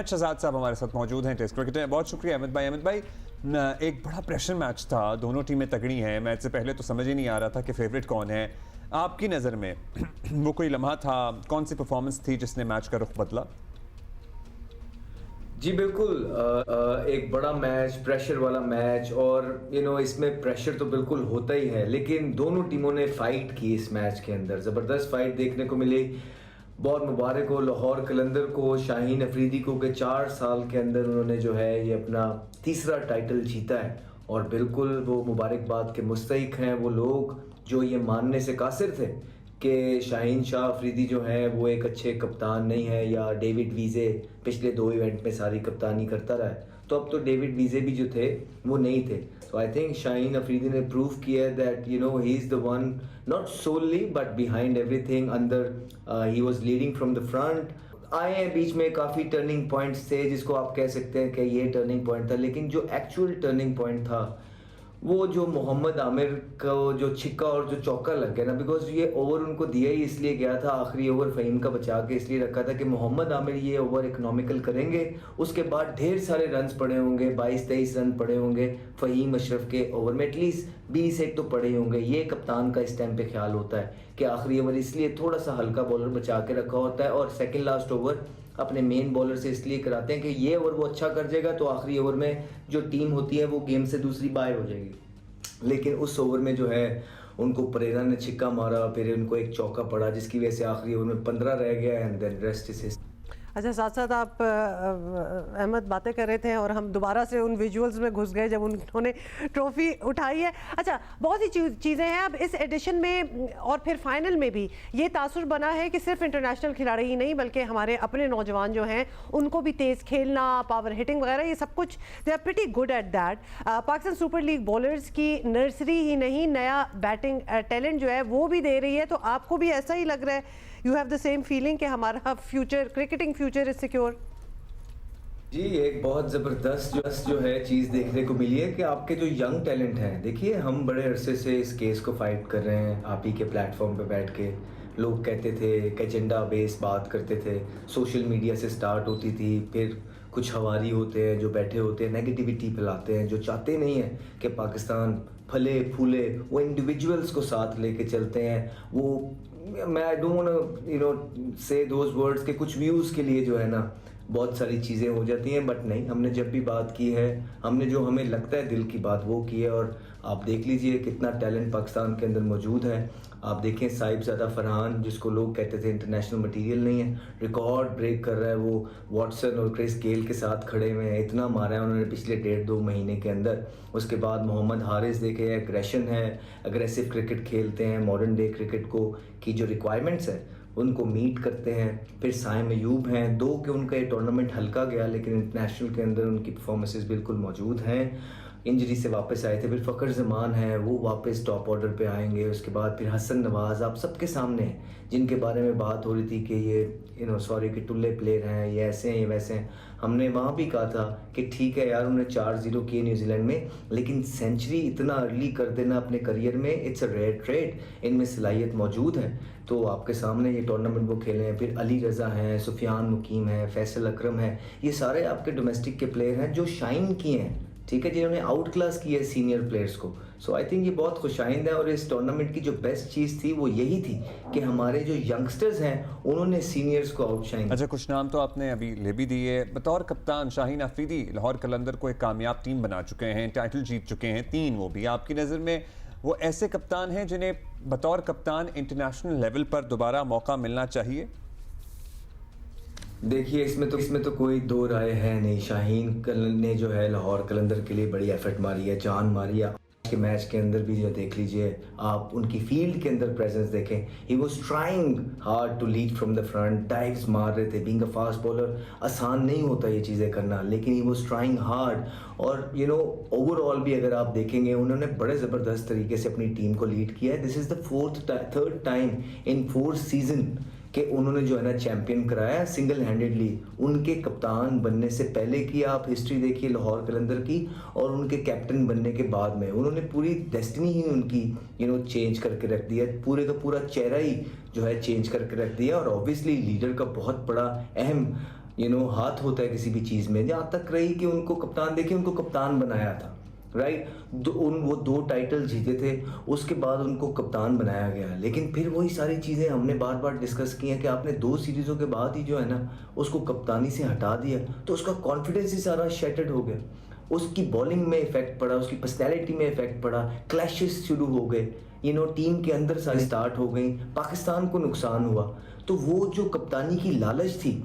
अहमद शहजाद साहब हमारे साथ मौजूद हैं, टेस्ट क्रिकेटर। बहुत शुक्रिया अहमद भाई। अहमद भाई, एक बड़ा प्रेशर मैच था, दोनों टीमें तगड़ी हैं। मैच से पहले तो समझ ही नहीं आ रहा था कि फेवरेट कौन है। आपकी नज़र में वो कोई लम्हा था, कौन सी परफॉर्मेंस थी जिसने मैच का रुख बदला? जी बिल्कुल, एक बड़ा मैच, प्रेशर वाला मैच, और इसमें प्रेशर तो बिल्कुल होता ही है, लेकिन दोनों टीमों ने फाइट की इस मैच के अंदर, ज़बरदस्त फाइट देखने को मिली। बहुत मुबारक हो लाहौर कलंदर को, शाहीन अफरीदी को, कि 4 साल के अंदर उन्होंने जो है ये अपना तीसरा टाइटल जीता है, और बिल्कुल वो मुबारकबाद के मुस्तहिक हैं वो लोग जो ये मानने से कासिर थे कि शाहीन शाह अफरीदी जो है वो एक अच्छे कप्तान नहीं है, या डेविड वीज़े पिछले 2 इवेंट में सारी कप्तानी करता रहा है, तो अब तो डेविड वीज़े भी जो थे वो नहीं थे। So I think Shaheen Afridi ने प्रूव किया that he is the one, not solely but behind everything, अंदर he was leading from the front। आए हैं बीच में काफ़ी टर्निंग पॉइंट्स थे जिसको आप कह सकते हैं कि ये टर्निंग पॉइंट था, लेकिन जो एक्चुअल टर्निंग पॉइंट था वो जो मोहम्मद आमिर का जो छिक्का और जो चौका लग गया ना, बिकॉज ये ओवर उनको दिया ही इसलिए गया था, आखिरी ओवर फ़हीम का बचा के इसलिए रखा था कि मोहम्मद आमिर ये ओवर इकोनॉमिकल करेंगे, उसके बाद ढेर सारे रन्स पड़े होंगे, 22-23 रन पड़े होंगे फ़हीम अशरफ के ओवर में, एटलीस्ट 20 एक तो पड़े होंगे। ये कप्तान का इस टाइम पे ख्याल होता है कि आखिरी ओवर इसलिए थोड़ा सा हल्का बॉलर बचा के रखा होता है, और सेकेंड लास्ट ओवर अपने मेन बॉलर से इसलिए कराते हैं कि ये ओवर वो अच्छा कर जाएगा तो आखिरी ओवर में जो टीम होती है वो गेम से दूसरी बाहर हो जाएगी। लेकिन उस ओवर में जो है उनको परेरा ने छिक्का मारा, फिर उनको एक चौका पड़ा जिसकी वजह से आखिरी ओवर में 15 रह गया, एंड देन रेस्ट इज। अच्छा, साथ साथ आप अहमद बातें कर रहे थे और हम दोबारा से उन विजुअल्स में घुस गए जब उन्होंने ट्रॉफी उठाई है। अच्छा, बहुत ही चीज़ें हैं अब इस एडिशन में, और फिर फाइनल में भी ये तासुर बना है कि सिर्फ इंटरनेशनल खिलाड़ी ही नहीं बल्कि हमारे अपने नौजवान जो हैं उनको भी तेज़ खेलना, पावर हिटिंग वगैरह, ये सब कुछ they are pretty good at that. Pakistan super league bowlers की नर्सरी ही नहीं, नया बैटिंग टैलेंट जो है वो भी दे रही है। तो आपको भी ऐसा ही लग रहा है, you have the same feeling कि हमारा future, cricketing future is secure? जी, एक बहुत ज़बरदस्त जो है चीज़ देखने को मिली है कि आपके जो यंग टैलेंट हैं, देखिए हम बड़े अरसे से इस केस को फाइट कर रहे हैं, आप ही के प्लेटफॉर्म पे बैठ के लोग कहते थे कि एजेंडा बेस बात करते थे, सोशल मीडिया से स्टार्ट होती थी, फिर कुछ हवारी होते हैं जो बैठे होते हैं नेगेटिविटी फैलाते हैं, जो चाहते नहीं हैं कि पाकिस्तान फले फूले, वो इंडिविजुअल्स को साथ लेके चलते हैं। वो मैं I don't want say those words के कुछ व्यूज़ के लिए जो है ना बहुत सारी चीज़ें हो जाती हैं, बट नहीं, हमने जब भी बात की है हमने जो हमें लगता है दिल की बात वो की है। और आप देख लीजिए कितना टैलेंट पाकिस्तान के अंदर मौजूद है। आप देखें साहिबजादा फरहान, जिसको लोग कहते थे इंटरनेशनल मटेरियल नहीं है, रिकॉर्ड ब्रेक कर रहा है। वो वॉटसन और क्रिस गेल के साथ खड़े हुए हैं, इतना मारा है उन्होंने पिछले 1.5-2 महीने के अंदर। उसके बाद मोहम्मद हारिस देखे, एग्रेशन है, अग्रेसिव क्रिकेट खेलते हैं, मॉडर्न डे क्रिकेट को की जो रिक्वायरमेंट्स है उनको मीट करते हैं। फिर साइम अयूब हैं, दो कि उनका ये टूर्नामेंट हल्का गया लेकिन इंटरनेशनल के अंदर उनकी परफॉर्मेंसेस बिल्कुल मौजूद हैं। इंजरी से वापस आए थे। फिर फ़खर ज़मान है, वो वापस टॉप ऑर्डर पे आएंगे। उसके बाद फिर हसन नवाज़ आप सबके सामने हैं, जिनके बारे में बात हो रही थी कि ये सॉरी कि टुल्ले प्लेयर हैं, ये ऐसे हैं, ये वैसे हैं। हमने वहाँ भी कहा था कि ठीक है यार, उन्होंने 4-0 किए न्यूजीलैंड में, लेकिन सेंचुरी इतना अर्ली कर देना अपने करियर में, इट्स अ रेयर ट्रेड। इनमें सलाहियत मौजूद है। तो आपके सामने ये टूर्नामेंट वो खेले हैं। फिर अली रज़ा हैं, सुफियान मुकीम है, फैसल अकरम है, ये सारे आपके डोमेस्टिक के प्लेयर हैं जो शाइन किए हैं, ठीक है, जिन्होंने आउट क्लास किया है सीनियर प्लेयर्स को। सो आई थिंक ये बहुत खुशाइंद है। और इस टूर्नामेंट की जो बेस्ट चीज़ थी वो यही थी कि हमारे जो यंगस्टर्स हैं उन्होंने सीनियर्स को आउटशाइन। अच्छा, कुछ नाम तो आपने अभी ले भी दिए। बतौर कप्तान शाहीन अफरीदी लाहौर कलंदर को एक कामयाब टीम बना चुके हैं, टाइटल जीत चुके हैं 3। वो भी आपकी नज़र में वो ऐसे कप्तान हैं जिन्हें बतौर कप्तान इंटरनेशनल लेवल पर दोबारा मौका मिलना चाहिए? देखिए, इसमें तो कोई दो राय है नहीं। शाहीन ने जो है लाहौर कलंदर के लिए बड़ी एफर्ट मारी है, जान मारी है। आज के मैच के अंदर भी जो देख लीजिए आप, उनकी फील्ड के अंदर प्रेजेंस देखें, he was trying hard to lead from the front, dives मार रहे थे। बीइंग अ फास्ट बॉलर आसान नहीं होता ये चीज़ें करना, लेकिन ही वाज ट्राइंग हार्ड। और ओवरऑल भी अगर आप देखेंगे उन्होंने बड़े ज़बरदस्त तरीके से अपनी टीम को लीड किया है। This is the third time in 4 season कि उन्होंने जो है ना चैंपियन कराया सिंगल हैंडेडली। उनके कप्तान बनने से पहले की आप हिस्ट्री देखिए लाहौर कलंदर की, और उनके कैप्टन बनने के बाद में उन्होंने पूरी डेस्टिनी ही उनकी चेंज करके रख दिया, पूरे का पूरा चेहरा ही जो है चेंज करके रख दिया। और ऑब्वियसली लीडर का बहुत बड़ा अहम हाथ होता है किसी भी चीज़ में, यहाँ तक रही कि उनको कप्तान, देखिए उनको कप्तान बनाया था, राइट। वो 2 टाइटल जीते थे, उसके बाद उनको कप्तान बनाया गया। लेकिन फिर वही सारी चीज़ें हमने बार बार डिस्कस की हैं कि आपने 2 सीरीज़ों के बाद ही जो है ना उसको कप्तानी से हटा दिया, तो उसका कॉन्फिडेंस ही सारा शैटर्ड हो गया। उसकी बॉलिंग में इफेक्ट पड़ा, उसकी पर्सनैलिटी में इफेक्ट पड़ा, क्लैशेस शुरू हो गए, टीम के अंदर सारी स्टार्ट हो गई, पाकिस्तान को नुकसान हुआ। तो वो जो कप्तानी की लालच थी,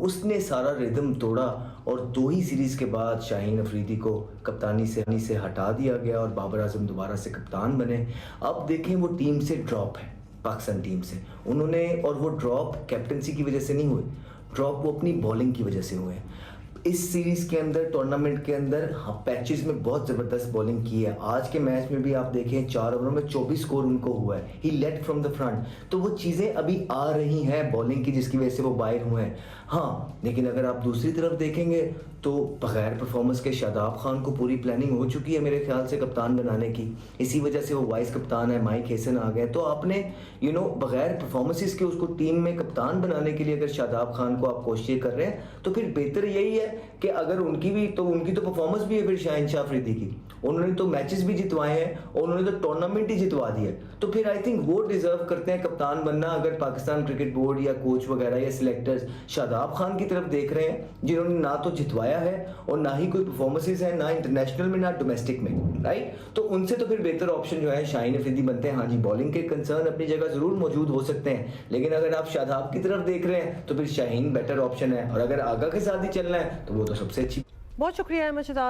उसने सारा रिदम तोड़ा और 2 ही सीरीज़ के बाद शाहीन अफरीदी को कप्तानी से हटा दिया गया और बाबर आजम दोबारा से कप्तान बने। अब देखें वो टीम से ड्रॉप है, पाकिस्तान टीम से उन्होंने, और वो ड्रॉप कैप्टनसी की वजह से नहीं हुए, ड्रॉप वो अपनी बॉलिंग की वजह से हुए। इस सीरीज़ के अंदर, टूर्नामेंट के अंदर पैचेस में बहुत ज़बरदस्त बॉलिंग की है। आज के मैच में भी आप देखें 4 ओवरों में 24 स्कोर उनको हुआ है, ही लेड फ्रॉम द फ्रंट। तो वो चीज़ें अभी आ रही हैं बॉलिंग की, जिसकी वजह से वो बाहर हुए हैं। हाँ, लेकिन अगर आप दूसरी तरफ देखेंगे तो बगैर परफॉर्मेंस के शादाब खान को पूरी प्लानिंग हो चुकी है मेरे ख्याल से कप्तान बनाने की, इसी वजह से वो वाइस कप्तान है, माइक हेसन आ गए। तो आपने बगैर परफॉर्मेंसेस के उसको टीम में कप्तान बनाने के लिए अगर शादाब खान को आप कोशिश कर रहे हैं, तो फिर बेहतर यही है कि अगर उनकी तो परफॉर्मेंस भी है फिर शाहिनशाह अफरीदी की, उन्होंने तो मैचेस भी जितवाए हैं और उन्होंने तो टूर्नामेंट ही जितवा दिया, तो फिर आई थिंक वो डिजर्व करते हैं कप्तान बनना। अगर पाकिस्तान क्रिकेट बोर्ड या कोच वगैरह या सिलेक्टर्स शादाब खान की तरफ देख रहे हैं, जिन्होंने ना तो जितवाया है और ना ही कोई परफॉर्मेंसेस है, ना इंटरनेशनल में ना डोमेस्टिक में, राइट, तो उनसे तो फिर बेहतर ऑप्शन जो है शाहीन अफरीदी बनते हैं। हाँ जी, बॉलिंग के कंसर्न अपनी जगह जरूर मौजूद हो सकते हैं, लेकिन अगर आप शादाब की तरफ देख रहे हैं तो फिर शाहीन बेटर ऑप्शन है, और अगर आगा के साथ ही चलना है तो वो तो सबसे अच्छी। बहुत शुक्रिया अहमद शहजाद